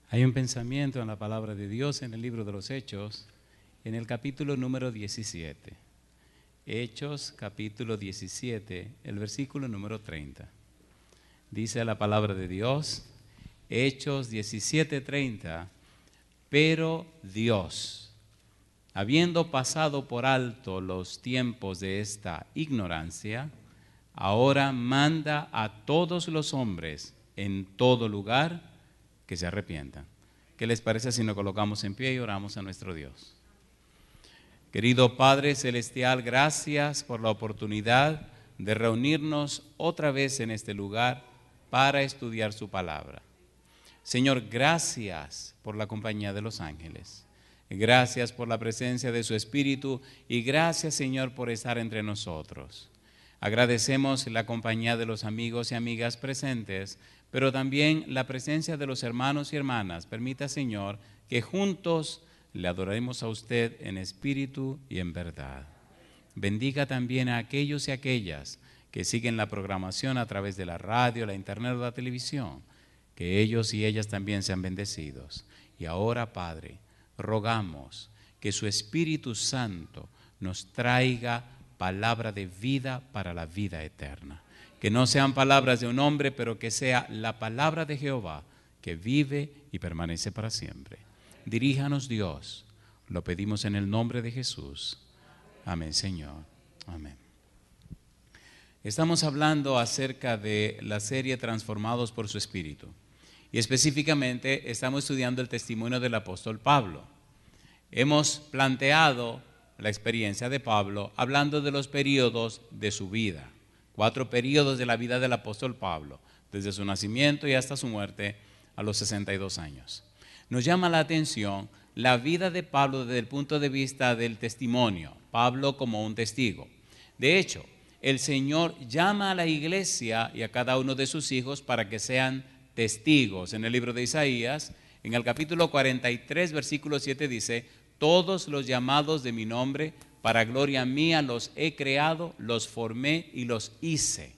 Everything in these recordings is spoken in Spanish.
Hay un pensamiento en la palabra de Dios en el libro de los Hechos, en el capítulo número 17. Hechos, capítulo 17, el versículo número 30. Dice la palabra de Dios, Hechos 17:30, pero Dios, habiendo pasado por alto los tiempos de esta ignorancia, ahora manda a todos los hombres en todo lugar que se arrepientan. ¿Qué les parece si nos colocamos en pie y oramos a nuestro Dios? Querido Padre Celestial, gracias por la oportunidad de reunirnos otra vez en este lugar para estudiar su palabra. Señor, gracias por la compañía de los ángeles. Gracias por la presencia de su Espíritu y gracias, Señor, por estar entre nosotros. Agradecemos la compañía de los amigos y amigas presentes, pero también la presencia de los hermanos y hermanas. Permita, Señor, que juntos le adoremos a usted en espíritu y en verdad. Bendiga también a aquellos y aquellas que siguen la programación a través de la radio, la internet o la televisión. Que ellos y ellas también sean bendecidos. Y ahora, Padre, rogamos que su Espíritu Santo nos traiga palabra de vida para la vida eterna. Que no sean palabras de un hombre, pero que sea la palabra de Jehová, que vive y permanece para siempre. Diríjanos, Dios, lo pedimos en el nombre de Jesús. Amén, Señor. Amén. Estamos hablando acerca de la serie Transformados por su Espíritu. Y específicamente estamos estudiando el testimonio del apóstol Pablo. Hemos planteado la experiencia de Pablo hablando de los periodos de su vida. 4 periodos de la vida del apóstol Pablo, desde su nacimiento y hasta su muerte a los 62 años. Nos llama la atención la vida de Pablo desde el punto de vista del testimonio, Pablo como un testigo. De hecho, el Señor llama a la iglesia y a cada uno de sus hijos para que sean testigos. En el libro de Isaías, en el capítulo 43, versículo 7 dice: todos los llamados de mi nombre, para gloria mía los he creado, los formé y los hice.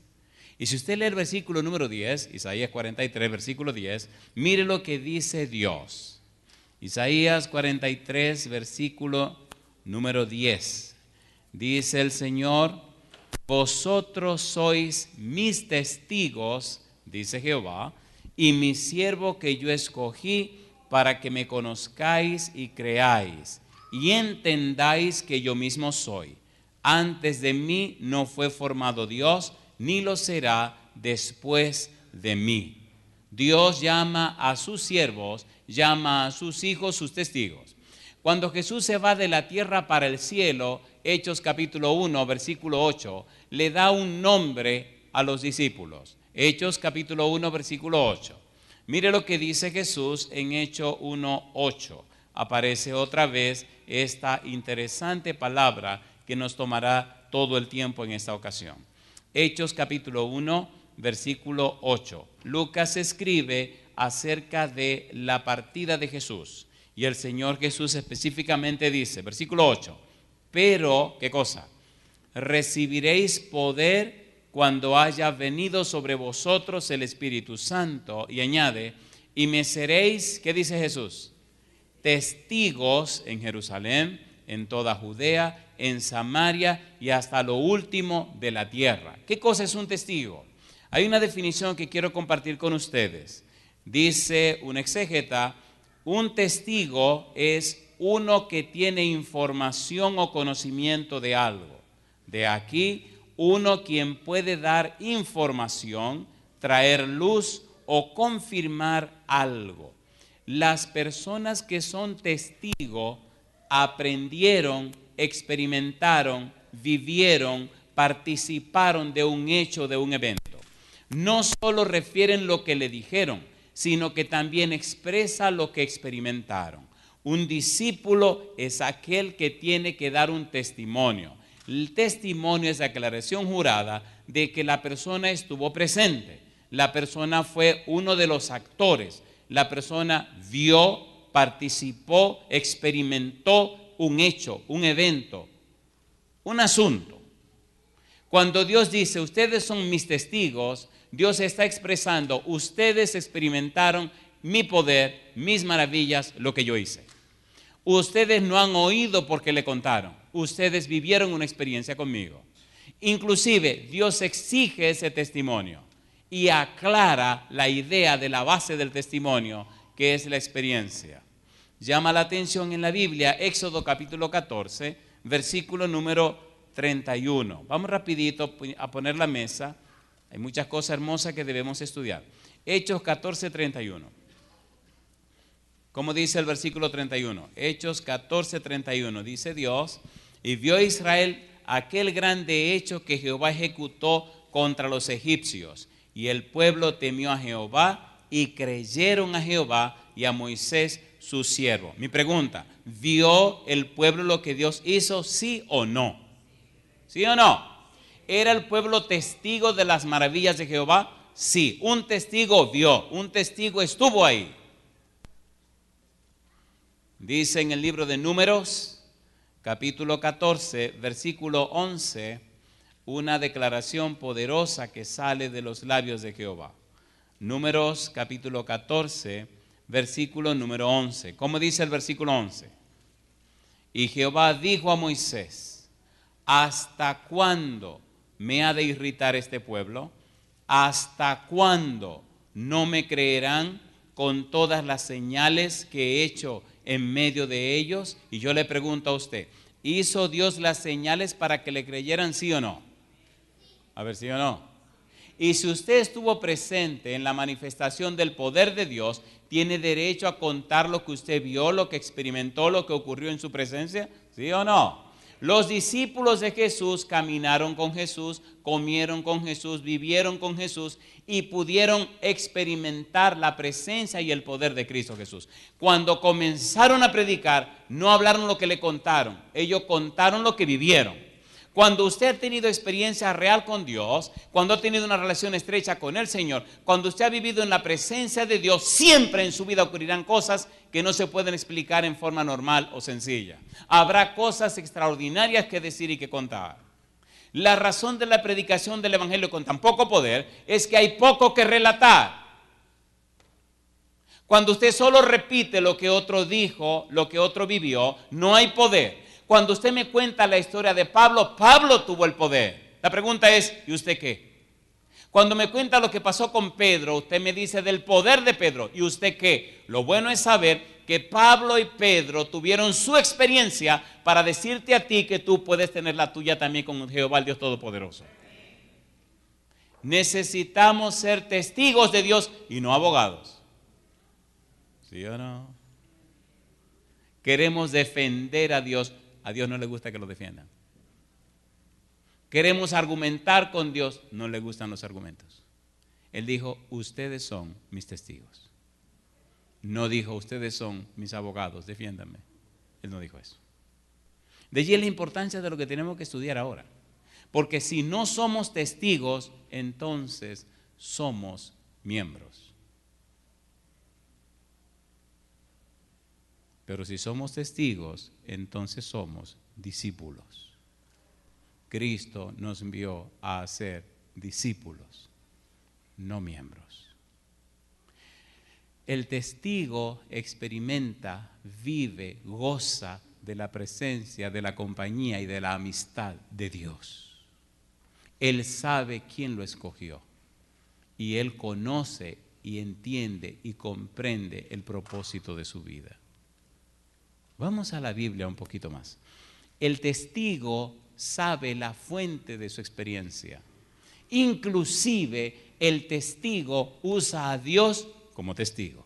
Y si usted lee el versículo número 10, Isaías 43, versículo 10, mire lo que dice Dios. Isaías 43, versículo número 10. Dice el Señor: vosotros sois mis testigos, dice Jehová, y mi siervo que yo escogí para que me conozcáis y creáis, y entendáis que yo mismo soy. Antes de mí no fue formado Dios, ni lo será después de mí. Dios llama a sus siervos, llama a sus hijos, sus testigos. Cuando Jesús se va de la tierra para el cielo, Hechos capítulo 1, versículo 8, le da un nombre a los discípulos. Hechos capítulo 1, versículo 8. Mire lo que dice Jesús en Hechos 1, 8. Aparece otra vez esta interesante palabra que nos tomará todo el tiempo en esta ocasión. Hechos capítulo 1, versículo 8. Lucas escribe acerca de la partida de Jesús. Y el Señor Jesús específicamente dice, versículo 8, pero, ¿qué cosa? Recibiréis poder cuando haya venido sobre vosotros el Espíritu Santo. Y añade, y me seréis, ¿qué dice Jesús? Testigos en Jerusalén, en toda Judea, en Samaria y hasta lo último de la tierra. ¿Qué cosa es un testigo? Hay una definición que quiero compartir con ustedes. Dice un exégeta: un testigo es uno que tiene información o conocimiento de algo. De aquí, uno quien puede dar información, traer luz o confirmar algo. Las personas que son testigos aprendieron, experimentaron, vivieron, participaron de un hecho, de un evento. No solo refieren lo que le dijeron, sino que también expresa lo que experimentaron. Un discípulo es aquel que tiene que dar un testimonio. El testimonio es la declaración jurada de que la persona estuvo presente. La persona fue uno de los actores. La persona vio, participó, experimentó un hecho, un evento, un asunto. Cuando Dios dice, ustedes son mis testigos, Dios está expresando, ustedes experimentaron mi poder, mis maravillas, lo que yo hice. Ustedes no han oído porque le contaron. Ustedes vivieron una experiencia conmigo. Inclusive Dios exige ese testimonio y aclara la idea de la base del testimonio, que es la experiencia. Llama la atención en la Biblia, Éxodo capítulo 14, versículo número 31. Vamos rapidito a poner la mesa. Hay muchas cosas hermosas que debemos estudiar. Hechos 14, 31. ¿Cómo dice el versículo 31? Hechos 14, 31. Dice Dios: y vio Israel aquel grande hecho que Jehová ejecutó contra los egipcios. Y el pueblo temió a Jehová y creyeron a Jehová y a Moisés su siervo. Mi pregunta: ¿vio el pueblo lo que Dios hizo? ¿Sí o no? ¿Sí o no? ¿Era el pueblo testigo de las maravillas de Jehová? Sí. Un testigo vio, un testigo estuvo ahí. Dice en el libro de Números, capítulo 14, versículo 11, una declaración poderosa que sale de los labios de Jehová. Números, capítulo 14, versículo número 11. ¿Cómo dice el versículo 11? Y Jehová dijo a Moisés: ¿hasta cuándo me ha de irritar este pueblo? ¿Hasta cuándo no me creerán con todas las señales que he hecho en medio de ellos? Y yo le pregunto a usted, ¿hizo Dios las señales para que le creyeran, sí o no? A ver, sí o no. Y si usted estuvo presente en la manifestación del poder de Dios, ¿tiene derecho a contar lo que usted vio, lo que experimentó, lo que ocurrió en su presencia? ¿Sí o no? Los discípulos de Jesús caminaron con Jesús, comieron con Jesús, vivieron con Jesús y pudieron experimentar la presencia y el poder de Cristo Jesús. Cuando comenzaron a predicar, no hablaron lo que le contaron, ellos contaron lo que vivieron. Cuando usted ha tenido experiencia real con Dios, cuando ha tenido una relación estrecha con el Señor, cuando usted ha vivido en la presencia de Dios, siempre en su vida ocurrirán cosas que no se pueden explicar en forma normal o sencilla. Habrá cosas extraordinarias que decir y que contar. La razón de la predicación del Evangelio con tan poco poder es que hay poco que relatar. Cuando usted solo repite lo que otro dijo, lo que otro vivió, no hay poder. Cuando usted me cuenta la historia de Pablo, Pablo tuvo el poder. La pregunta es, ¿y usted qué? Cuando me cuenta lo que pasó con Pedro, usted me dice del poder de Pedro. ¿Y usted qué? Lo bueno es saber que Pablo y Pedro tuvieron su experiencia para decirte a ti que tú puedes tener la tuya también con Jehová, el Dios Todopoderoso. Necesitamos ser testigos de Dios y no abogados. ¿Sí o no? Queremos defender a Dios. A Dios no le gusta que lo defiendan. Queremos argumentar con Dios, no le gustan los argumentos. Él dijo, ustedes son mis testigos. No dijo, ustedes son mis abogados, defiéndanme. Él no dijo eso. De allí la importancia de lo que tenemos que estudiar ahora. Porque si no somos testigos, entonces somos miembros. Pero si somos testigos, entonces somos discípulos. Cristo nos envió a ser discípulos, no miembros. El testigo experimenta, vive, goza de la presencia, de la compañía y de la amistad de Dios. Él sabe quién lo escogió y él conoce y entiende y comprende el propósito de su vida. Vamos a la Biblia un poquito más. El testigo sabe la fuente de su experiencia. Inclusive el testigo usa a Dios como testigo.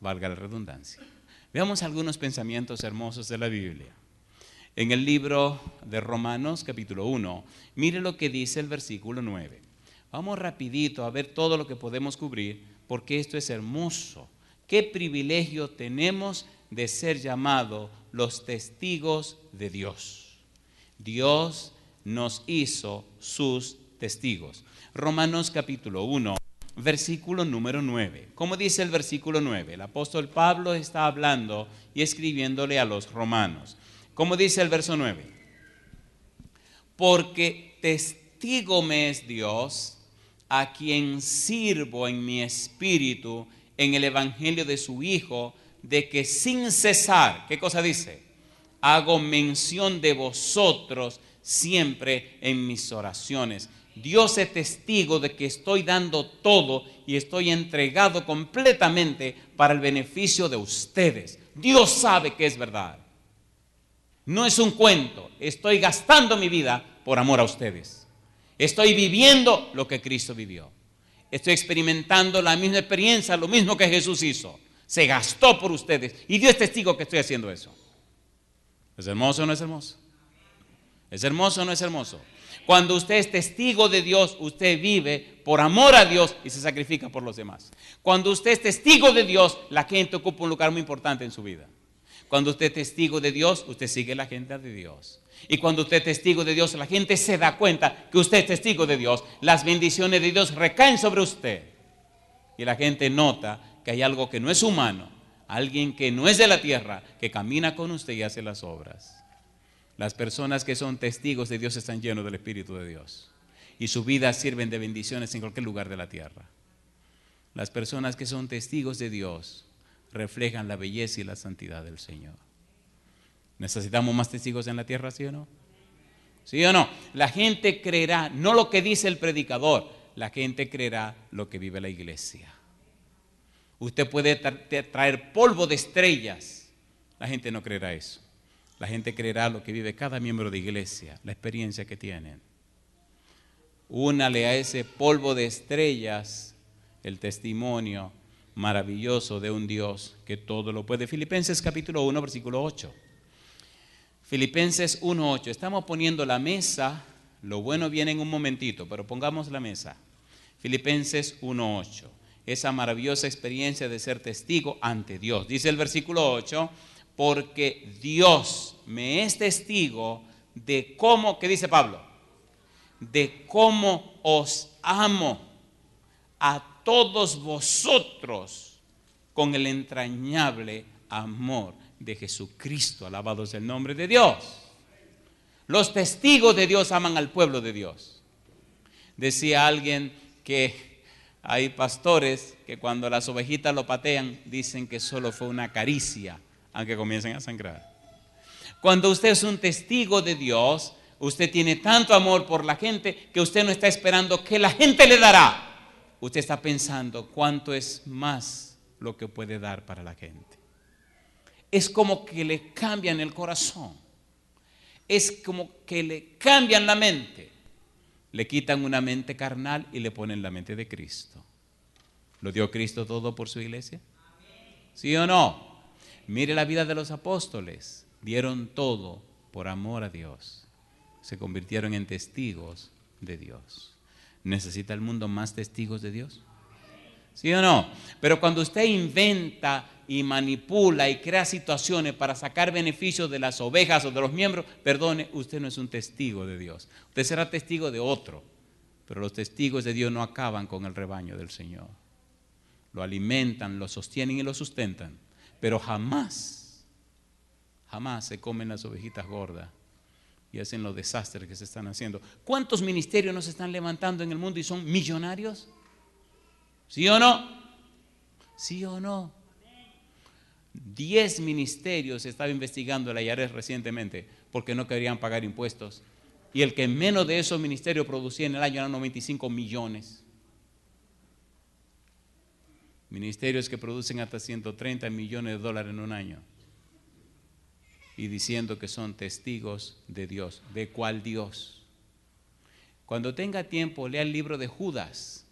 Valga la redundancia. Veamos algunos pensamientos hermosos de la Biblia. En el libro de Romanos, capítulo 1, mire lo que dice el versículo 9. Vamos rapidito a ver todo lo que podemos cubrir, porque esto es hermoso. Qué privilegio tenemos de ser llamados los testigos de Dios. Dios nos hizo sus testigos. Romanos capítulo 1, versículo número 9. ¿Cómo dice el versículo 9? El apóstol Pablo está hablando y escribiéndole a los romanos. ¿Cómo dice el verso 9? Porque testigo me es Dios, a quien sirvo en mi espíritu en el evangelio de su Hijo, de que sin cesar, ¿qué cosa dice? Hago mención de vosotros siempre en mis oraciones. Dios es testigo de que estoy dando todo y estoy entregado completamente para el beneficio de ustedes. Dios sabe que es verdad. No es un cuento. Estoy gastando mi vida por amor a ustedes. Estoy viviendo lo que Cristo vivió. Estoy experimentando la misma experiencia, lo mismo que Jesús hizo. Se gastó por ustedes y Dios es testigo que estoy haciendo eso. ¿Es hermoso o no es hermoso? ¿Es hermoso o no es hermoso? Cuando usted es testigo de Dios, usted vive por amor a Dios y se sacrifica por los demás. Cuando usted es testigo de Dios, la gente ocupa un lugar muy importante en su vida. Cuando usted es testigo de Dios, usted sigue la agenda de Dios. Y cuando usted es testigo de Dios, la gente se da cuenta que usted es testigo de Dios. Las bendiciones de Dios recaen sobre usted. Y la gente nota que hay algo que no es humano, alguien que no es de la tierra, que camina con usted y hace las obras. Las personas que son testigos de Dios están llenos del Espíritu de Dios. Y sus vidas sirven de bendiciones en cualquier lugar de la tierra. Las personas que son testigos de Dios reflejan la belleza y la santidad del Señor. ¿Necesitamos más testigos en la tierra, sí o no? ¿Sí o no? La gente creerá, no lo que dice el predicador, la gente creerá lo que vive la iglesia. Usted puede traer polvo de estrellas, la gente no creerá eso. La gente creerá lo que vive cada miembro de iglesia, la experiencia que tienen. Únale a ese polvo de estrellas el testimonio maravilloso de un Dios que todo lo puede. Filipenses capítulo 1, versículo 8. Filipenses 1, 8. Estamos poniendo la mesa, lo bueno viene en un momentito, pero pongamos la mesa. Filipenses 1, 8. Esa maravillosa experiencia de ser testigo ante Dios. Dice el versículo 8, porque Dios me es testigo de cómo, ¿qué dice Pablo? De cómo os amo a todos vosotros con el entrañable amor de Jesucristo. Alabado sea el nombre de Dios. Los testigos de Dios aman al pueblo de Dios. Decía alguien que hay pastores que cuando las ovejitas lo patean dicen que solo fue una caricia, aunque comiencen a sangrar. Cuando usted es un testigo de Dios, usted tiene tanto amor por la gente que usted no está esperando que la gente le dará. Usted está pensando cuánto es más lo que puede dar para la gente. Es como que le cambian el corazón. Es como que le cambian la mente. Le quitan una mente carnal y le ponen la mente de Cristo. ¿Lo dio Cristo todo por su iglesia? ¿Sí o no? Mire la vida de los apóstoles. Dieron todo por amor a Dios. Se convirtieron en testigos de Dios. ¿Necesita el mundo más testigos de Dios? ¿Sí o no? Pero cuando usted inventa y manipula y crea situaciones para sacar beneficios de las ovejas o de los miembros, perdone, usted no es un testigo de Dios. Usted será testigo de otro. Pero los testigos de Dios no acaban con el rebaño del Señor. Lo alimentan, lo sostienen y lo sustentan. Pero jamás se comen las ovejitas gordas y hacen los desastres que se están haciendo. ¿Cuántos ministerios no se están levantando en el mundo y son millonarios? ¿Sí o no? ¿Sí o no? 10 ministerios estaba investigando la IRS recientemente porque no querían pagar impuestos. Y el que menos de esos ministerios producía en el año eran 95 millones. Ministerios que producen hasta 130 millones de dólares en un año. Y diciendo que son testigos de Dios. ¿De cuál Dios? Cuando tenga tiempo, lea el libro de Judas.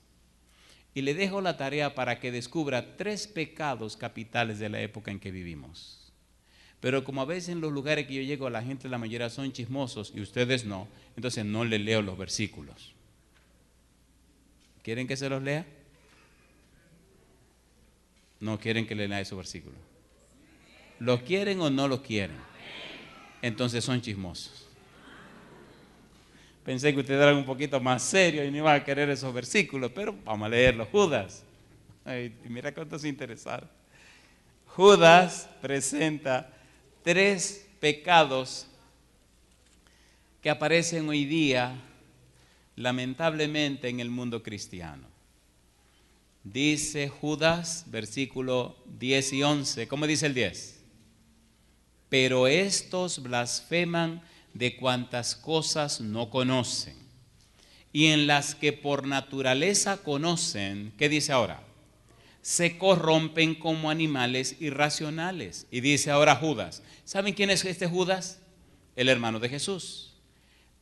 Y le dejo la tarea para que descubra 3 pecados capitales de la época en que vivimos. Pero como a veces en los lugares que yo llego, la gente, la mayoría son chismosos y ustedes no, entonces no les leo los versículos. ¿Quieren que se los lea? No quieren que le lea esos versículos. ¿Los quieren o no los quieren? Entonces son chismosos. Pensé que ustedes eran un poquito más serios y no iban a querer esos versículos, pero vamos a leerlos. Judas. Ay, mira cuántos se interesaron. Judas presenta 3 pecados que aparecen hoy día, lamentablemente, en el mundo cristiano. Dice Judas, versículo 10 y 11. ¿Cómo dice el 10? Pero estos blasfeman de cuantas cosas no conocen, y en las que por naturaleza conocen, ¿qué dice ahora? Se corrompen como animales irracionales. Y dice ahora Judas. ¿Saben quién es este Judas? El hermano de Jesús.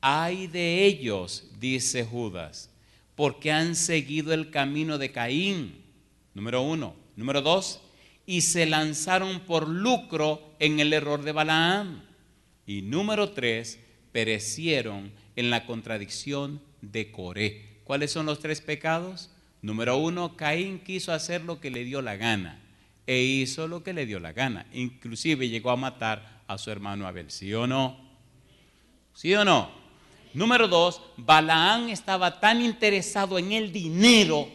Ay de ellos, dice Judas, porque han seguido el camino de Caín, número 1. Número 2, y se lanzaron por lucro en el error de Balaam. Y número 3, perecieron en la contradicción de Coré. ¿Cuáles son los 3 pecados? Número 1, Caín quiso hacer lo que le dio la gana e hizo lo que le dio la gana. Inclusive llegó a matar a su hermano Abel. ¿Sí o no? ¿Sí o no? Número 2, Balaam estaba tan interesado en el dinero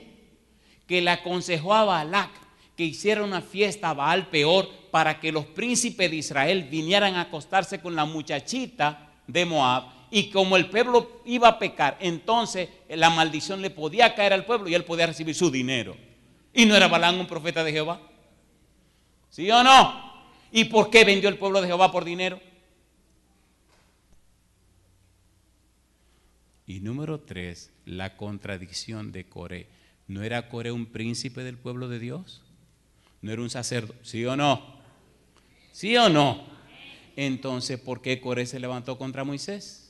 que le aconsejó a Balac que hiciera una fiesta a Baal Peor para que los príncipes de Israel vinieran a acostarse con la muchachita de Moab. Y como el pueblo iba a pecar, entonces la maldición le podía caer al pueblo y él podía recibir su dinero. ¿Y no era Balaam un profeta de Jehová? ¿Sí o no? ¿Y por qué vendió el pueblo de Jehová por dinero? Y número 3, la contradicción de Coré. ¿No era Coré un príncipe del pueblo de Dios? ¿No era un sacerdote? ¿Sí o no? ¿Sí o no? Entonces, ¿por qué Coré se levantó contra Moisés?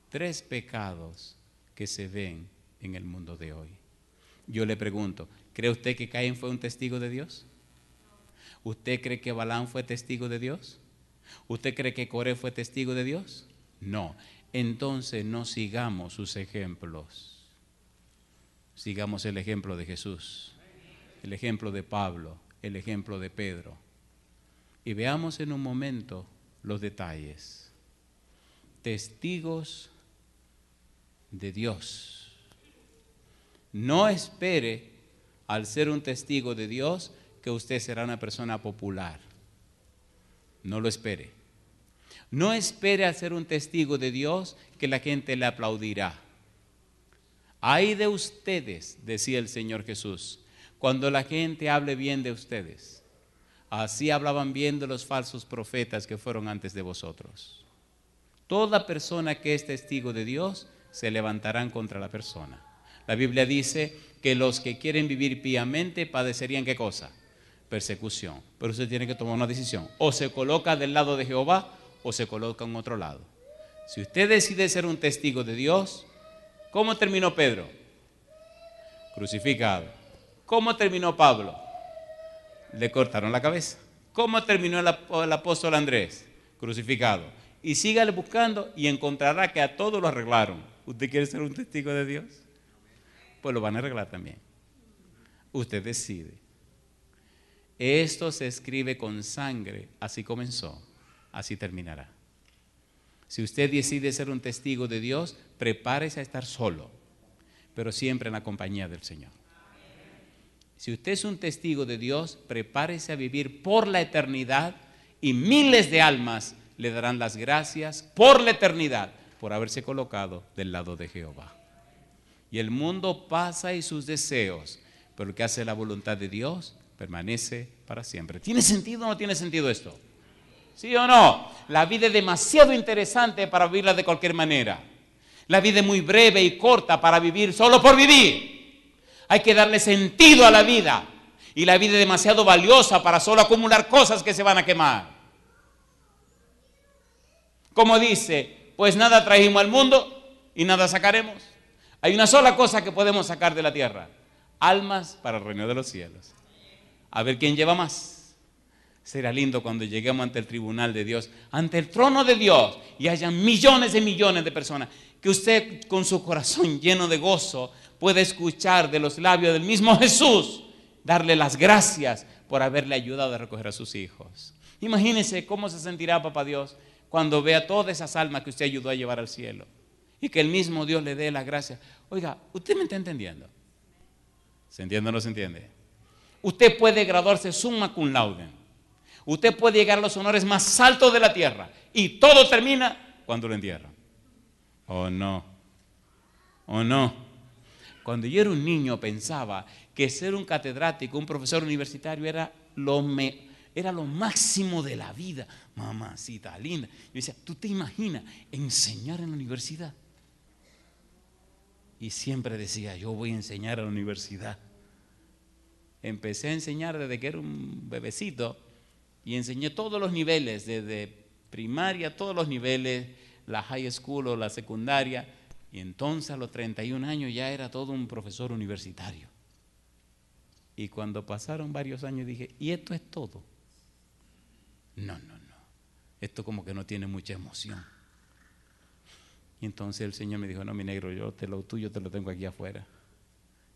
3 pecados que se ven en el mundo de hoy. Yo le pregunto, ¿cree usted que Caín fue un testigo de Dios? ¿Usted cree que Balaam fue testigo de Dios? ¿Usted cree que Coré fue testigo de Dios? No. Entonces no sigamos sus ejemplos. Sigamos el ejemplo de Jesús, el ejemplo de Pablo, el ejemplo de Pedro. Y veamos en un momento los detalles. Testigos de Dios. No espere al ser un testigo de Dios que usted será una persona popular. No lo espere. No espere al ser un testigo de Dios que la gente le aplaudirá. Ay de ustedes, decía el Señor Jesús, cuando la gente hable bien de ustedes. Así hablaban bien de los falsos profetas que fueron antes de vosotros. Toda persona que es testigo de Dios se levantarán contra la persona. La Biblia dice que los que quieren vivir piamente padecerían ¿qué cosa? Persecución. Pero usted tiene que tomar una decisión. O se coloca del lado de Jehová o se coloca en otro lado. Si usted decide ser un testigo de Dios, ¿cómo terminó Pedro? Crucificado. ¿Cómo terminó Pablo? Le cortaron la cabeza. ¿Cómo terminó el apóstol Andrés? Crucificado. Y sígale buscando y encontrará que a todos lo arreglaron. ¿Usted quiere ser un testigo de Dios? Pues lo van a arreglar también. Usted decide. Esto se escribe con sangre. Así comenzó, así terminará. Si usted decide ser un testigo de Dios, prepárese a estar solo, pero siempre en la compañía del Señor. Si usted es un testigo de Dios, prepárese a vivir por la eternidad y miles de almas le darán las gracias por la eternidad por haberse colocado del lado de Jehová. Y el mundo pasa y sus deseos, pero el que hace la voluntad de Dios permanece para siempre. ¿Tiene sentido o no tiene sentido esto? ¿Sí o no? La vida es demasiado interesante para vivirla de cualquier manera. La vida es muy breve y corta para vivir solo por vivir. Hay que darle sentido a la vida. Y la vida es demasiado valiosa para solo acumular cosas que se van a quemar. Como dice, pues nada trajimos al mundo y nada sacaremos. Hay una sola cosa que podemos sacar de la tierra: almas para el reino de los cielos. A ver quién lleva más. Será lindo cuando lleguemos ante el tribunal de Dios, ante el trono de Dios, y hayan millones y millones de personas, que usted con su corazón lleno de gozo pueda escuchar de los labios del mismo Jesús, darle las gracias por haberle ayudado a recoger a sus hijos. Imagínese cómo se sentirá Papá Dios cuando vea todas esas almas que usted ayudó a llevar al cielo, y que el mismo Dios le dé las gracias. Oiga, ¿usted me está entendiendo? ¿Se entiende o no se entiende? Usted puede graduarse summa cum laude. Usted puede llegar a los honores más altos de la tierra y todo termina cuando lo entierran. ¿O no? ¿O no? Cuando yo era un niño pensaba que ser un catedrático, un profesor universitario era lo máximo de la vida. Mamacita linda. Yo decía, ¿tú te imaginas enseñar en la universidad? Y siempre decía, yo voy a enseñar a la universidad. Empecé a enseñar desde que era un bebecito y enseñé todos los niveles, desde primaria, todos los niveles, la high school o la secundaria. Y entonces a los 31 años ya era todo un profesor universitario. Y cuando pasaron varios años dije, ¿y esto es todo? No. Esto como que no tiene mucha emoción. Y entonces el Señor me dijo, no, mi negro, yo lo tuyo te lo tengo aquí afuera.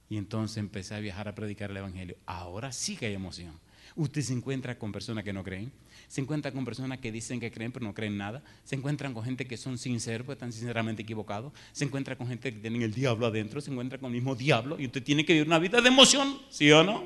Y entonces empecé a viajar a predicar el evangelio. Ahora sí que hay emoción. Usted se encuentra con personas que no creen, se encuentra con personas que dicen que creen pero no creen nada, se encuentran con gente que son sinceros pero están sinceramente equivocados, se encuentra con gente que tienen el diablo adentro, se encuentra con el mismo diablo y usted tiene que vivir una vida de emoción, ¿sí o no?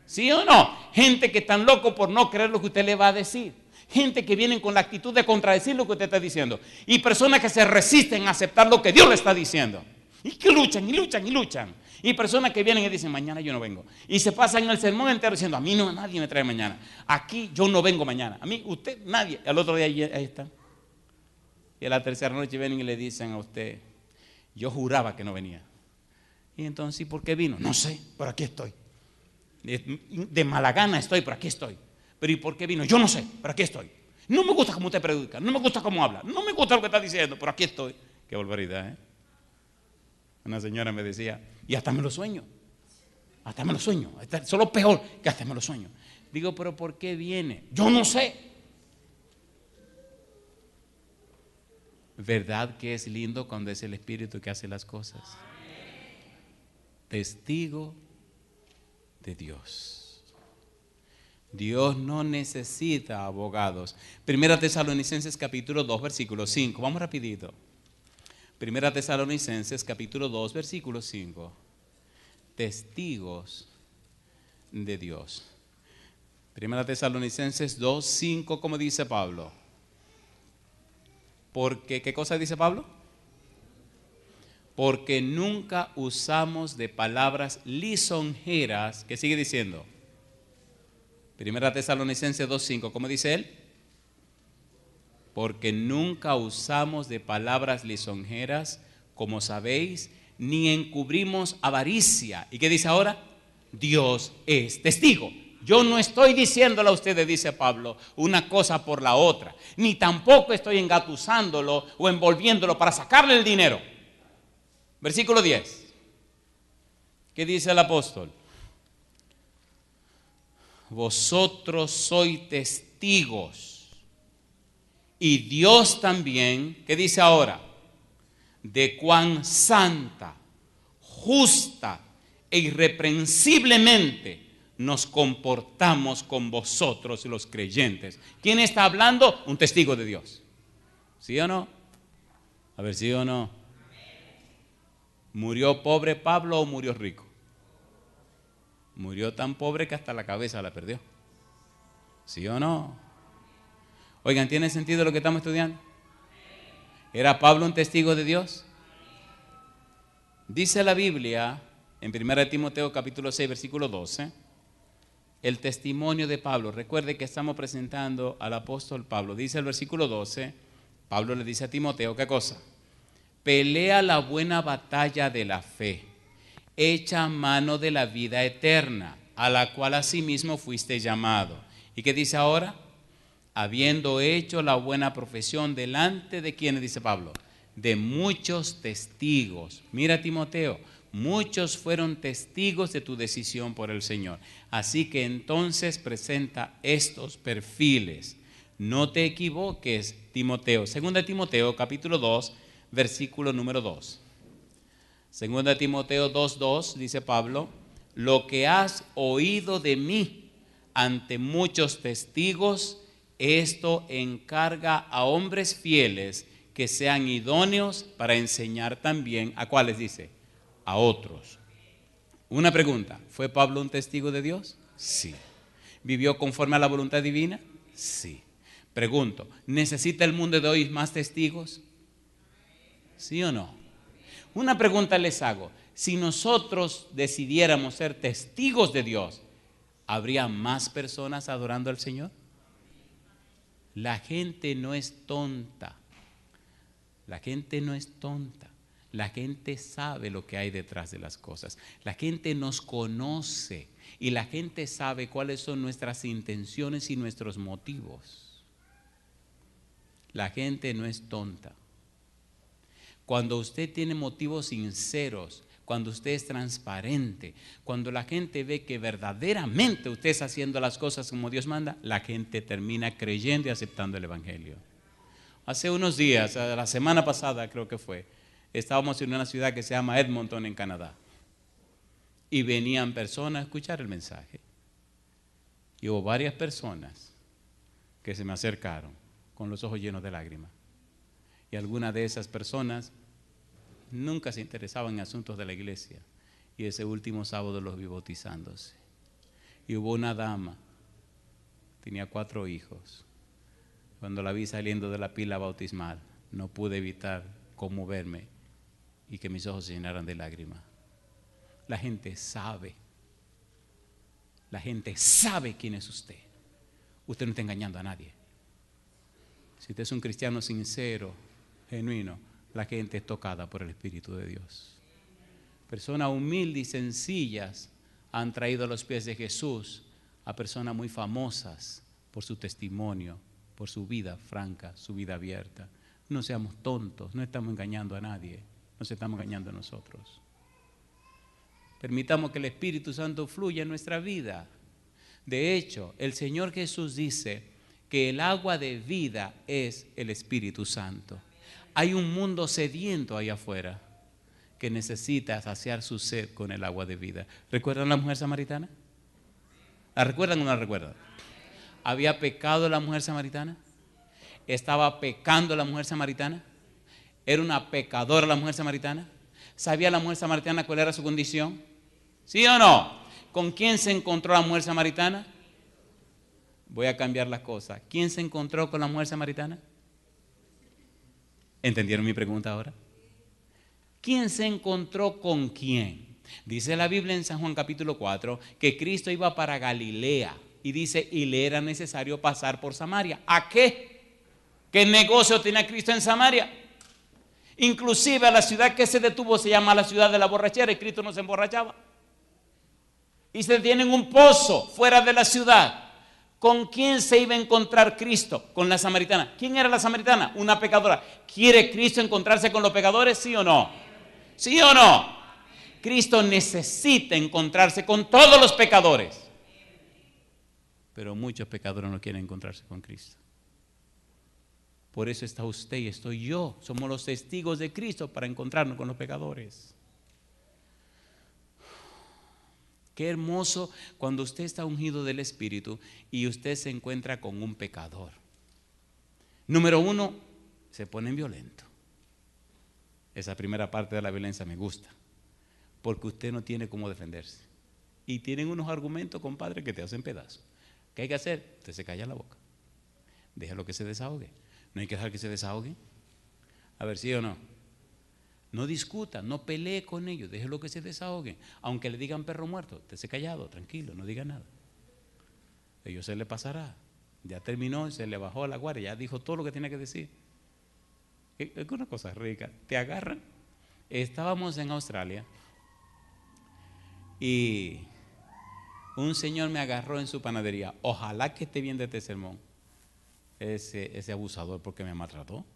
¿Sí o no? Gente que están locos por no creer lo que usted le va a decir, gente que vienen con la actitud de contradecir lo que usted está diciendo y personas que se resisten a aceptar lo que Dios le está diciendo y que luchan y luchan y luchan. Y personas que vienen y dicen, mañana yo no vengo. Y se pasan el sermón entero diciendo, a mí no, nadie me trae mañana. Aquí yo no vengo mañana. A mí, usted, nadie. Al otro día ahí está. Y a la tercera noche vienen y le dicen a usted, yo juraba que no venía. Y entonces, ¿por qué vino? No sé, pero aquí estoy. De mala gana estoy, pero aquí estoy. Pero ¿y por qué vino? Yo no sé, pero aquí estoy. No me gusta cómo usted predica, no me gusta cómo habla, no me gusta lo que está diciendo, pero aquí estoy. Qué barbaridad, ¿eh? Una señora me decía, y hasta me lo sueño, solo peor que hasta me lo sueño. Digo, pero ¿por qué viene? Yo no sé. ¿Verdad que es lindo cuando es el Espíritu que hace las cosas? Testigo de Dios. Dios no necesita abogados. Primera Tesalonicenses capítulo 2 versículo 5. Vamos rapidito. Primera Tesalonicenses capítulo 2 versículo 5. Testigos de Dios. Primera Tesalonicenses 2, 5, como dice Pablo. Porque, ¿qué cosa dice Pablo? Porque nunca usamos de palabras lisonjeras. ¿Qué sigue diciendo? Primera Tesalonicenses 2, 5, ¿cómo dice él? Porque nunca usamos de palabras lisonjeras, como sabéis, ni encubrimos avaricia. ¿Y qué dice ahora? Dios es testigo. Yo no estoy diciéndole a ustedes, dice Pablo, una cosa por la otra, ni tampoco estoy engatusándolo o envolviéndolo para sacarle el dinero. Versículo 10. ¿Qué dice el apóstol? Vosotros sois testigos. Y Dios también, ¿qué dice ahora? De cuán santa, justa e irreprensiblemente nos comportamos con vosotros los creyentes. ¿Quién está hablando? Un testigo de Dios. ¿Sí o no? A ver, ¿sí o no? ¿Murió pobre Pablo o murió rico? Murió tan pobre que hasta la cabeza la perdió. ¿Sí o no? Oigan, ¿tiene sentido lo que estamos estudiando? ¿Era Pablo un testigo de Dios? Dice la Biblia en 1 Timoteo capítulo 6 versículo 12, el testimonio de Pablo. Recuerde que estamos presentando al apóstol Pablo. Dice el versículo 12, Pablo le dice a Timoteo, ¿qué cosa? Pelea la buena batalla de la fe, echa mano de la vida eterna, a la cual asimismo fuiste llamado. ¿Y qué dice ahora? Habiendo hecho la buena profesión delante de quienes, dice Pablo, de muchos testigos. Mira, Timoteo, muchos fueron testigos de tu decisión por el Señor. Así que entonces presenta estos perfiles. No te equivoques, Timoteo. Segunda Timoteo capítulo 2, versículo número 2. Segunda Timoteo 2:2 dice Pablo, lo que has oído de mí ante muchos testigos, esto encarga a hombres fieles que sean idóneos para enseñar también, ¿a cuáles dice? A otros. Una pregunta, ¿fue Pablo un testigo de Dios? Sí. ¿Vivió conforme a la voluntad divina? Sí. Pregunto, ¿necesita el mundo de hoy más testigos? ¿Sí o no? Una pregunta les hago, Si nosotros decidiéramos ser testigos de Dios, ¿habría más personas adorando al Señor? La gente no es tonta. La gente no es tonta. La gente sabe lo que hay detrás de las cosas. La gente nos conoce y la gente sabe cuáles son nuestras intenciones y nuestros motivos. La gente no es tonta. Cuando usted tiene motivos sinceros, cuando usted es transparente, cuando la gente ve que verdaderamente usted está haciendo las cosas como Dios manda, la gente termina creyendo y aceptando el Evangelio. Hace unos días, la semana pasada creo que fue, estábamos en una ciudad que se llama Edmonton, en Canadá, y venían personas a escuchar el mensaje. Y hubo varias personas que se me acercaron con los ojos llenos de lágrimas. Y algunas de esas personas nunca se interesaban en asuntos de la iglesia. Y ese último sábado los vi bautizándose. Y hubo una dama, tenía 4 hijos. Cuando la vi saliendo de la pila bautismal, no pude evitar conmoverme y que mis ojos se llenaran de lágrimas. La gente sabe quién es usted. Usted no está engañando a nadie. Si usted es un cristiano sincero, genuino, la gente es tocada por el Espíritu de Dios. Personas humildes y sencillas han traído a los pies de Jesús a personas muy famosas por su testimonio, por su vida franca, su vida abierta. No seamos tontos, no estamos engañando a nadie, nos estamos engañando a nosotros. Permitamos que el Espíritu Santo fluya en nuestra vida. De hecho, el Señor Jesús dice que el agua de vida es el Espíritu Santo. Hay un mundo sediento allá afuera que necesita saciar su sed con el agua de vida. ¿Recuerdan la mujer samaritana? ¿La recuerdan o no la recuerdan? ¿Había pecado la mujer samaritana? ¿Estaba pecando la mujer samaritana? ¿Era una pecadora la mujer samaritana? ¿Sabía la mujer samaritana cuál era su condición? ¿Sí o no? ¿Con quién se encontró la mujer samaritana? Voy a cambiar las cosas. ¿Quién se encontró con la mujer samaritana? ¿Entendieron mi pregunta ahora? ¿Quién se encontró con quién? Dice la Biblia en San Juan capítulo 4 que Cristo iba para Galilea y dice, y le era necesario pasar por Samaria. ¿A qué? ¿Qué negocio tenía Cristo en Samaria? Inclusive a la ciudad que se detuvo se llama la ciudad de la borrachera y Cristo no se emborrachaba. Y se detiene en un pozo fuera de la ciudad. ¿Con quién se iba a encontrar Cristo? Con la samaritana. ¿Quién era la samaritana? Una pecadora. ¿Quiere Cristo encontrarse con los pecadores? ¿Sí o no? ¿Sí o no? Cristo necesita encontrarse con todos los pecadores. Pero muchos pecadores no quieren encontrarse con Cristo. Por eso está usted y estoy yo. Somos los testigos de Cristo para encontrarnos con los pecadores. Qué hermoso cuando usted está ungido del Espíritu y usted se encuentra con un pecador. Número 1, se ponen violentos. Esa primera parte de la violencia me gusta, porque usted no tiene cómo defenderse. Y tienen unos argumentos, compadre, que te hacen pedazos. ¿Qué hay que hacer? Usted se calla la boca. Déjalo que se desahogue. No hay que dejar que se desahogue. A ver, ¿sí o no? No discuta, no pelee con ellos, déjelo que se desahoguen. Aunque le digan perro muerto, estése callado, tranquilo, no diga nada. A ellos se le pasará. Ya terminó, se le bajó a la guardia, ya dijo todo lo que tenía que decir. Es una cosa rica. Te agarran. Estábamos en Australia y un señor me agarró en su panadería. Ojalá que esté bien de este sermón. Ese abusador, porque me maltrató.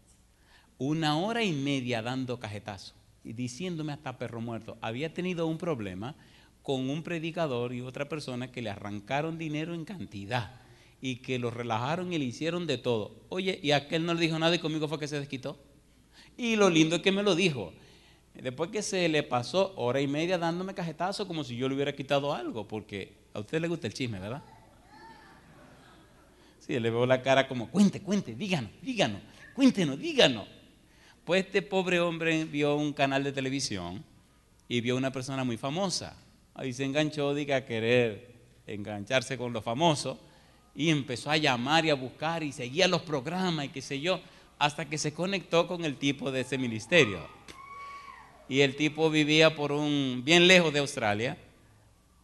1 hora y media dando cajetazo y diciéndome hasta perro muerto. Había tenido un problema con un predicador y otra persona que le arrancaron dinero en cantidad y que lo relajaron y le hicieron de todo. Oye, y aquel no le dijo nada y conmigo fue que se desquitó. Y lo lindo es que me lo dijo. Después que se le pasó 1 hora y media dándome cajetazo como si yo le hubiera quitado algo, porque a usted le gusta el chisme, ¿verdad? Sí, le veo la cara como, cuente, díganos, cuéntenos, díganos. Pues este pobre hombre vio un canal de televisión y vio una persona muy famosa. Ahí se enganchó, diga, a querer engancharse con los famosos y empezó a llamar y a buscar y seguía los programas y qué sé yo, hasta que se conectó con el tipo de ese ministerio. Y el tipo vivía bien lejos de Australia.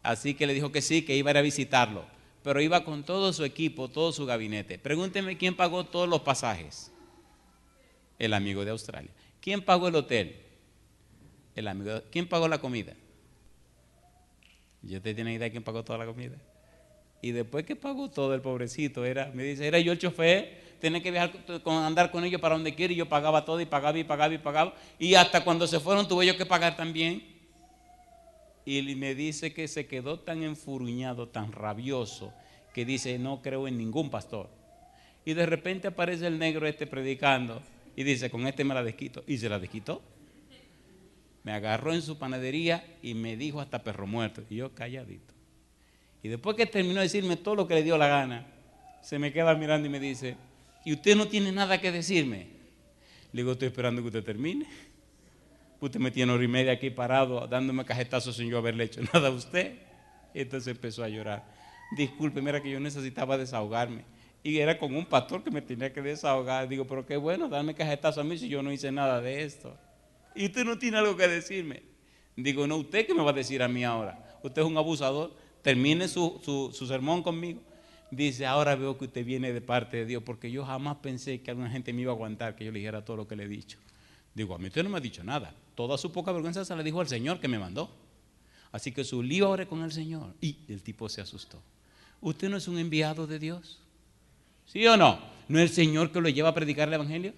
Así que le dijo que sí, que iba a ir a visitarlo. Pero iba con todo su equipo, todo su gabinete. Pregúntenme quién pagó todos los pasajes. El amigo de Australia. ¿Quién pagó el hotel? El amigo. ¿Quién pagó la comida? ¿Y usted tiene idea de quién pagó toda la comida? Y después que pagó todo el pobrecito, me dice, era yo el chofer, tenía que viajar, andar con ellos para donde quiera, y yo pagaba todo, y pagaba, y pagaba, y pagaba. Y hasta cuando se fueron tuve yo que pagar también. Y me dice que se quedó tan enfurruñado, tan rabioso, que dice, no creo en ningún pastor. Y de repente aparece el negro predicando, y dice, con me la desquito. Y se la desquitó. Me agarró en su panadería y me dijo hasta perro muerto. Y yo calladito. Y después que terminó de decirme todo lo que le dio la gana, se me queda mirando y me dice, ¿y usted no tiene nada que decirme? Le digo, estoy esperando que usted termine. Usted me tiene hora y media aquí parado, dándome cajetazos sin yo haberle hecho nada a usted. Y entonces empezó a llorar. Disculpe, mira que yo necesitaba desahogarme. Y era con un pastor que me tenía que desahogar. Digo, pero qué bueno, darme cajetazos a mí si yo no hice nada de esto. Y usted no tiene algo que decirme. Digo, no, ¿usted qué me va a decir a mí ahora? Usted es un abusador. Termine su sermón conmigo. Dice, ahora veo que usted viene de parte de Dios, porque yo jamás pensé que alguna gente me iba a aguantar que yo le dijera todo lo que le he dicho. Digo, a mí usted no me ha dicho nada. Toda su poca vergüenza se la dijo al Señor que me mandó. Así que su lío ahora con el Señor. Y el tipo se asustó. ¿Usted no es un enviado de Dios? ¿Sí o no? ¿No es el Señor que lo lleva a predicar el Evangelio?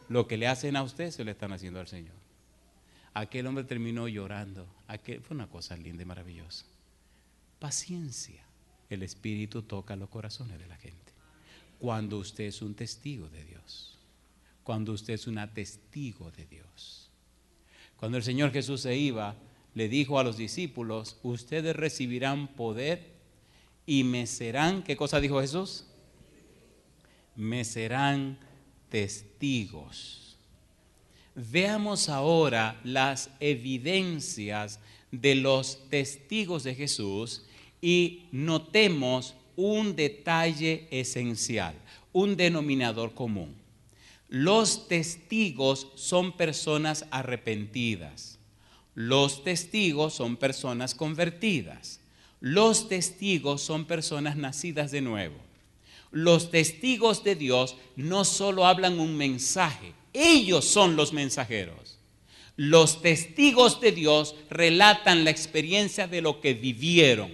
Lo que le hacen a usted se lo están haciendo al Señor. Aquel hombre terminó llorando. Fue una cosa linda y maravillosa. Paciencia. El Espíritu toca los corazones de la gente. Cuando usted es un testigo de Dios. Cuando usted es una testigo de Dios. Cuando el Señor Jesús se iba, le dijo a los discípulos, ustedes recibirán poder y me serán, ¿qué cosa dijo Jesús? Me serán testigos. Veamos ahora las evidencias de los testigos de Jesús y notemos un detalle esencial, un denominador común. Los testigos son personas arrepentidas. Los testigos son personas convertidas. Los testigos son personas nacidas de nuevo. Los testigos de Dios no solo hablan un mensaje, ellos son los mensajeros. Los testigos de Dios relatan la experiencia de lo que vivieron.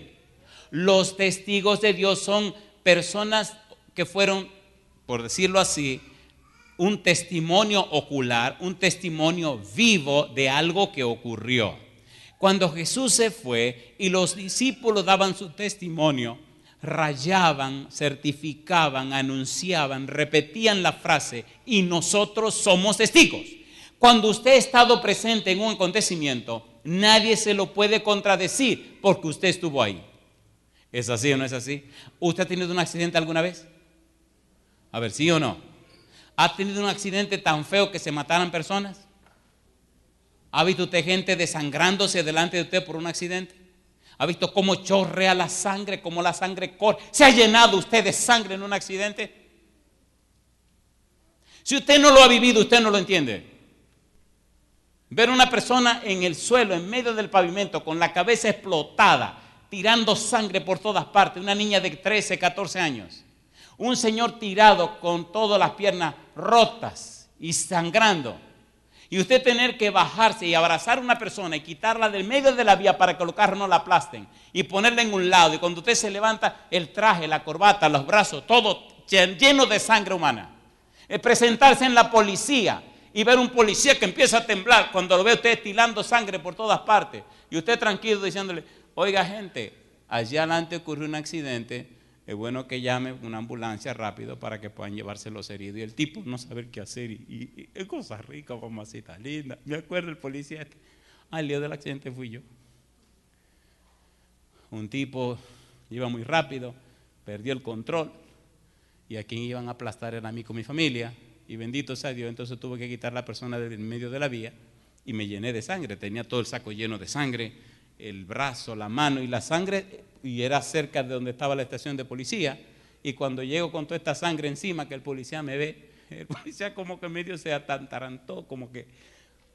Los testigos de Dios son personas que fueron, por decirlo así, un testimonio ocular, un testimonio vivo de algo que ocurrió. Cuando Jesús se fue y los discípulos daban su testimonio, rayaban, certificaban, anunciaban, repetían la frase, y nosotros somos testigos. Cuando usted ha estado presente en un acontecimiento, nadie se lo puede contradecir porque usted estuvo ahí. ¿Es así o no es así? ¿Usted ha tenido un accidente alguna vez? A ver, ¿sí o no? ¿Ha tenido un accidente tan feo que se mataran personas? ¿Ha visto usted gente desangrándose delante de usted por un accidente? ¿Ha visto cómo chorrea la sangre, cómo la sangre corre? ¿Se ha llenado usted de sangre en un accidente? Si usted no lo ha vivido, usted no lo entiende. Ver una persona en el suelo, en medio del pavimento, con la cabeza explotada, tirando sangre por todas partes, una niña de 13, 14 años. Un señor tirado con todas las piernas rotas y sangrando. Y usted tener que bajarse y abrazar a una persona y quitarla del medio de la vía para que los carros no la aplasten y ponerla en un lado. Y cuando usted se levanta, el traje, la corbata, los brazos, todo lleno de sangre humana. Presentarse en la policía y ver un policía que empieza a temblar cuando lo ve usted tirando sangre por todas partes. Y usted tranquilo diciéndole, oiga gente, allá adelante ocurrió un accidente. Es bueno que llame una ambulancia rápido para que puedan llevarse los heridos. Y el tipo no sabe qué hacer. Y es cosa rica, mamacita linda. Me acuerdo el policía el día del accidente fui yo. Un tipo iba muy rápido, perdió el control. Y a quien iban a aplastar era a mí con mi familia. Y bendito sea Dios, entonces tuve que quitar a la persona del medio de la vía. Y me llené de sangre. Tenía todo el saco lleno de sangre. El brazo, la mano y la sangre, y era cerca de donde estaba la estación de policía. Y cuando llego con toda esta sangre encima, que el policía me ve, el policía como que medio se atantarantó, como que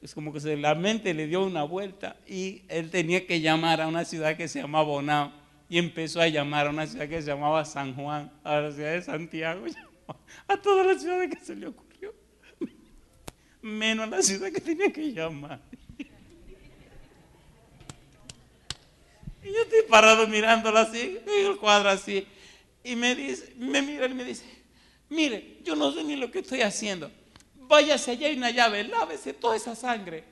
es como que la mente le dio una vuelta y él tenía que llamar a una ciudad que se llamaba Bonao y empezó a llamar a una ciudad que se llamaba San Juan, a la ciudad de Santiago, a todas las ciudades que se le ocurrió, menos a la ciudad que tenía que llamar. Y yo estoy parado mirándola así, en el cuadro así, y me mira y me dice, mire, yo no sé ni lo que estoy haciendo. Váyase allá, hay una llave, lávese toda esa sangre.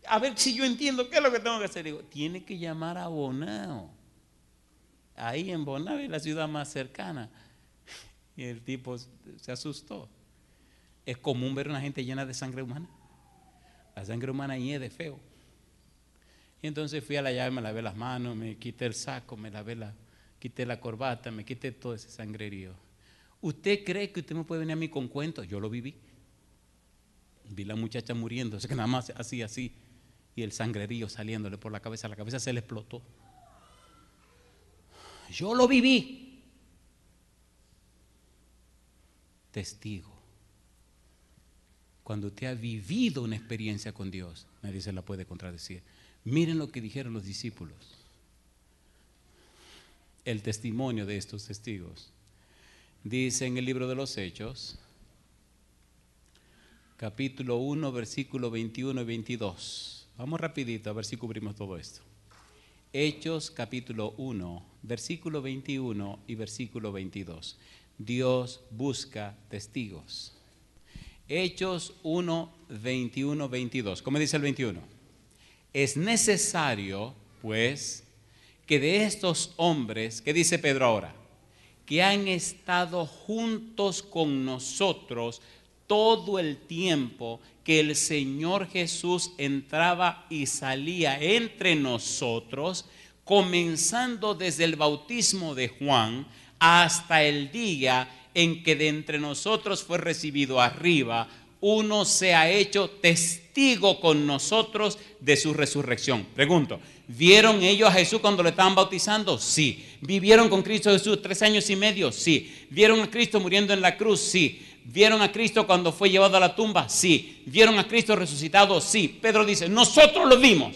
A ver si yo entiendo qué es lo que tengo que hacer. Digo, tiene que llamar a Bonao. Ahí en Bonao es la ciudad más cercana. Y el tipo se asustó. Es común ver una gente llena de sangre humana. La sangre humana ahí es de feo. Y entonces fui a la llave, me lavé las manos, me quité el saco, quité la corbata, me quité todo ese sangrerío. ¿Usted cree que usted me puede venir a mí con cuentos? Yo lo viví. Vi la muchacha muriendo, que nada más así, y el sangrerío saliéndole por la cabeza se le explotó. Yo lo viví. Testigo. Cuando usted ha vivido una experiencia con Dios, nadie se la puede contradecir. Miren lo que dijeron los discípulos. El testimonio de estos testigos. Dice en el libro de los Hechos, capítulo 1, versículo 21 y 22. Vamos rapidito a ver si cubrimos todo esto. Hechos capítulo 1, versículo 21 y versículo 22. Dios busca testigos. Hechos 1, 21, 22. ¿Cómo dice el 21? Es necesario, pues, que de estos hombres, ¿qué dice Pedro ahora? Que han estado juntos con nosotros todo el tiempo que el Señor Jesús entraba y salía entre nosotros, comenzando desde el bautismo de Juan hasta el día en que de entre nosotros fue recibido arriba, uno se ha hecho testigo con nosotros de su resurrección. Pregunto, ¿vieron ellos a Jesús cuando le estaban bautizando? Sí. ¿Vivieron con Cristo Jesús 3 años y medio? Sí. ¿Vieron a Cristo muriendo en la cruz? Sí. ¿Vieron a Cristo cuando fue llevado a la tumba? Sí. ¿Vieron a Cristo resucitado? Sí. Pedro dice, nosotros lo vimos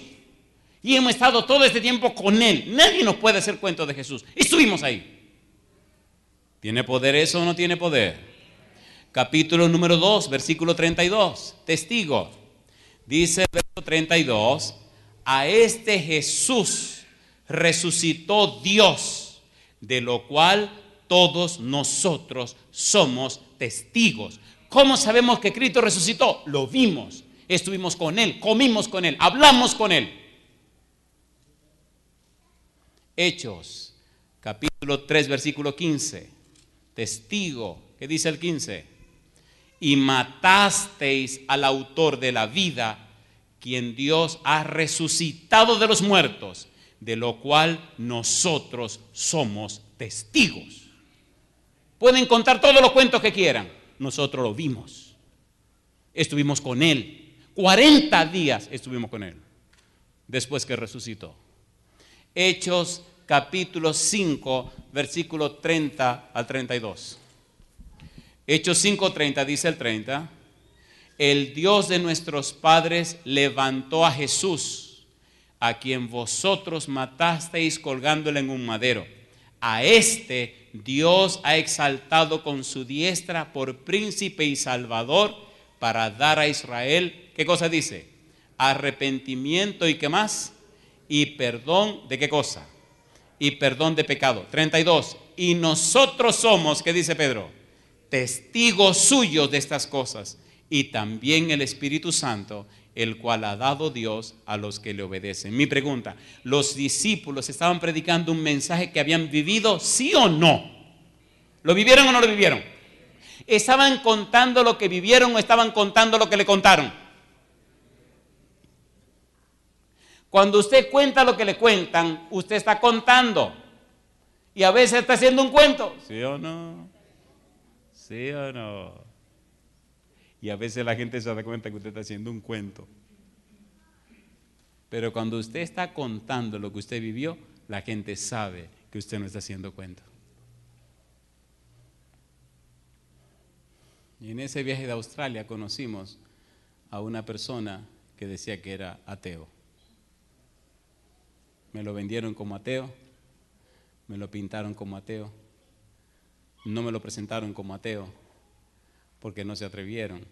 y hemos estado todo este tiempo con Él. Nadie nos puede hacer cuento de Jesús. Estuvimos ahí. ¿Tiene poder eso o no tiene poder? Capítulo número 2, versículo 32. Testigo. Dice el verso 32, a este Jesús resucitó Dios, de lo cual todos nosotros somos testigos. ¿Cómo sabemos que Cristo resucitó? Lo vimos, estuvimos con Él, comimos con Él, hablamos con Él. Hechos, capítulo 3, versículo 15. Testigo. ¿Qué dice el 15? Y matasteis al autor de la vida, quien Dios ha resucitado de los muertos, de lo cual nosotros somos testigos. Pueden contar todos los cuentos que quieran, nosotros lo vimos, estuvimos con Él, 40 días estuvimos con Él, después que resucitó. Hechos capítulo 5, versículo 30 al 32. Hechos 5:30, dice el 30, el Dios de nuestros padres levantó a Jesús, a quien vosotros matasteis colgándole en un madero. A este Dios ha exaltado con su diestra por príncipe y salvador para dar a Israel, ¿qué cosa dice? Arrepentimiento y ¿qué más? Y perdón, ¿de qué cosa? Y perdón de pecado. 32, y nosotros somos, ¿qué dice Pedro? Testigos suyos de estas cosas, y también el Espíritu Santo, el cual ha dado Dios a los que le obedecen. Mi pregunta, ¿los discípulos estaban predicando un mensaje que habían vivido, sí o no? ¿Lo vivieron o no lo vivieron? ¿Estaban contando lo que vivieron o estaban contando lo que le contaron? Cuando usted cuenta lo que le cuentan, usted está contando, y a veces está haciendo un cuento, ¿sí o no? ¿Sí o no? Y a veces la gente se da cuenta que usted está haciendo un cuento. Pero cuando usted está contando lo que usted vivió, la gente sabe que usted no está haciendo cuento. Y en ese viaje de Australia conocimos a una persona que decía que era ateo. Me lo vendieron como ateo, me lo pintaron como ateo, no me lo presentaron como ateo, porque no se atrevieron,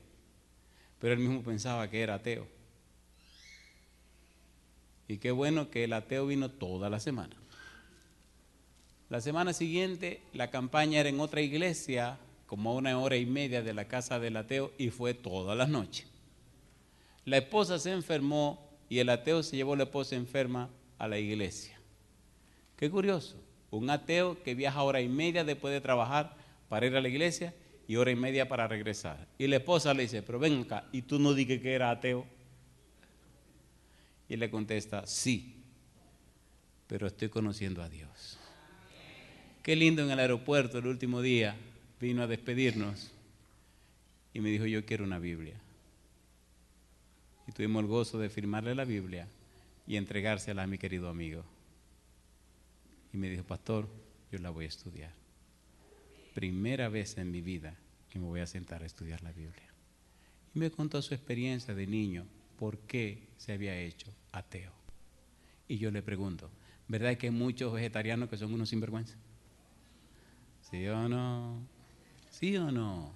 pero él mismo pensaba que era ateo. Y qué bueno que el ateo vino toda la semana. La semana siguiente la campaña era en otra iglesia, como a 1 hora y media de la casa del ateo, y fue todas las noches. La esposa se enfermó y el ateo se llevó a la esposa enferma a la iglesia. Qué curioso, un ateo que viaja 1 hora y media después de trabajar para ir a la iglesia y 1 hora y media para regresar. Y la esposa le dice, pero ven acá, ¿y tú no dijiste que era ateo? Y le contesta, sí, pero estoy conociendo a Dios. Qué lindo en el aeropuerto el último día, vino a despedirnos y me dijo, yo quiero una Biblia. Y tuvimos el gozo de firmarle la Biblia y entregársela a mi querido amigo. Y me dijo, pastor, yo la voy a estudiar. Primera vez en mi vida que me voy a sentar a estudiar la Biblia. Y me contó su experiencia de niño, por qué se había hecho ateo. Y yo le pregunto, ¿verdad que hay muchos vegetarianos que son unos sinvergüenzas? ¿Sí o no? ¿Sí o no?